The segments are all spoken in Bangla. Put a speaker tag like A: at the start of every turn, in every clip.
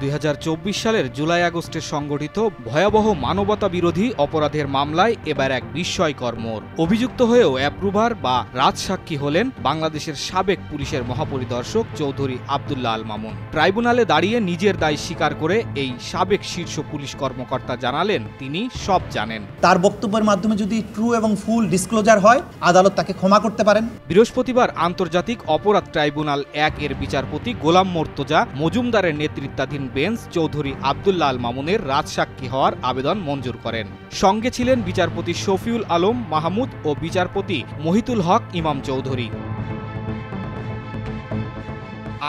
A: 2024 সালের জুলাই আগস্টে সংগঠিত ভয়াবহ মানবতা বিরোধী অপরাধের মামলায় এবার এক বিস্ময়কর মোড়। অভিযুক্ত হয়েও অ্যাপ্রুভার বা রাজসাক্ষী হলেন বাংলাদেশের সাবেক পুলিশের মহাপরিদর্শক চৌধুরী আব্দুল্লাহ আল মামুন। ট্রাইব্যুনালে দাঁড়িয়ে নিজের দায় স্বীকার করে এই সাবেক শীর্ষ পুলিশ কর্মকর্তা জানালেন তিনি সব জানেন।
B: তার বক্তব্যের মাধ্যমে যদি ট্রু এবং ফুল ডিসক্লোজার হয়, আদালত তাকে ক্ষমা করতে পারেন।
A: বৃহস্পতিবার আন্তর্জাতিক অপরাধ ট্রাইব্যুনাল 1 এর বিচারপতি গোলাম মোর্তজা মজুমদারের নেতৃত্বাধীন বেঞ্চ চৌধুরী আব্দুল্লাহ আল মামুনের রাজসাক্ষী হওয়ার আবেদন মঞ্জুর করেন। সঙ্গে ছিলেন বিচারপতি শফিউল আলম মাহমুদ ও বিচারপতি মহিতুল হক ইমাম চৌধুরী।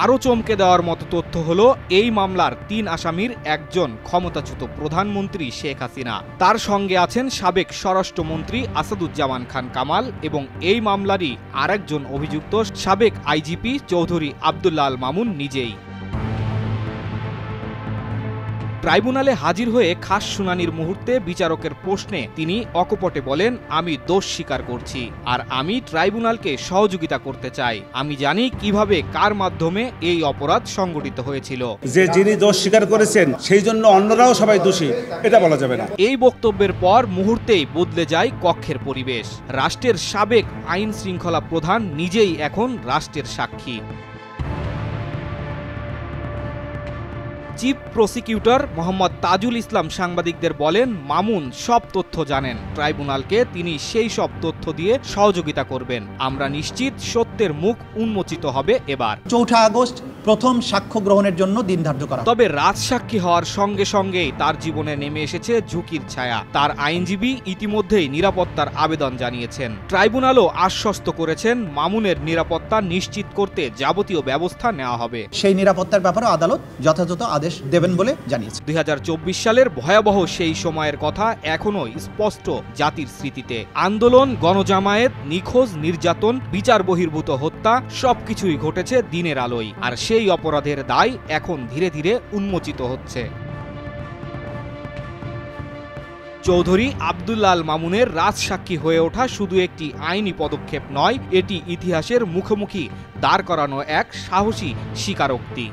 A: আরও চমকে দেওয়ার মতো তথ্য হলো, এই মামলার 3 আসামির একজন ক্ষমতাচ্যুত প্রধানমন্ত্রী শেখ হাসিনা। তার সঙ্গে আছেন সাবেক স্বরাষ্ট্রমন্ত্রী আসাদুজ্জামান খান কামাল এবং এই মামলারই আরেকজন অভিযুক্ত সাবেক আইজিপি চৌধুরী আব্দুল্লাহ আল মামুন নিজেই। ট্রাইব্যুনালে হাজির হয়ে খাস শুনানির মুহূর্তে বিচারকের প্রশ্নে তিনি অকপটে বলেন, আমি দোষ স্বীকার করছি আর আমি ট্রাইব্যুনালকে সহযোগিতা করতে চাই। আমি জানি কিভাবে কার মাধ্যমে এই অপরাধ সংগঠিত হয়েছিল।
C: যে যিনি দোষ স্বীকার করেছেন সেই জন্য অন্যরাও সবাই দোষী, এটা বলা যাবে না।
A: এই বক্তব্যের পর মুহূর্তেই বদলে যায় কক্ষের পরিবেশ। রাষ্ট্রের সাবেক আইন শৃঙ্খলা প্রধান নিজেই এখন রাষ্ট্রের সাক্ষী। চিফ প্রসিকিউটর মোহাম্মদ তাজুল ইসলাম সাংবাদিকদের বলেন, মামুন সব তথ্য জানেন। ট্রাইব্যুনালকে তিনি সেই সব তথ্য দিয়ে সহযোগিতা করবেন। আমরা নিশ্চিত সত্যের মুখ উন্মোচিত হবে এবার।
B: 4 আগস্ট প্রথম সাক্ষ্য গ্রহণের জন্য দিন ধার্য করা।
A: তবে রাজসাক্ষী হওয়ার সঙ্গে সঙ্গেই তার জীবনে নেমে এসেছে ঝুঁকির ছায়া। তার আইনজীবী ইতিমধ্যেই নিরাপত্তার আবেদন জানিয়েছেন। ট্রাইব্যুনালও আশ্বস্ত করেছেন মামুনের নিরাপত্তা নিশ্চিত করতে যাবতীয় ব্যবস্থা নেওয়া হবে।
B: সেই নিরাপত্তার ব্যাপারে আদালত যথাযথ আদেশ দেবেন বলে জানিয়েছে।
A: 2024 সালের ভয়াবহ সেই সময়ের কথা এখনো স্পষ্ট জাতির স্মৃতিতে। আন্দোলন, গণজামায়াত, নিখোঁজ, নির্যাতন, বিচার বহির্ভূত হত্যা সবকিছুই ঘটেছে দিনের আলোয়। আর সেই অপরাধের দায় এখন ধীরে ধীরে উন্মোচিত হচ্ছে। চৌধুরী আব্দুল্লাহ আল মামুনের রাজসাক্ষী হয়ে ওঠা শুধু একটি আইনি পদক্ষেপ নয়, এটি ইতিহাসের মুখোমুখি দাঁড় করানো এক সাহসী স্বীকারোক্তি।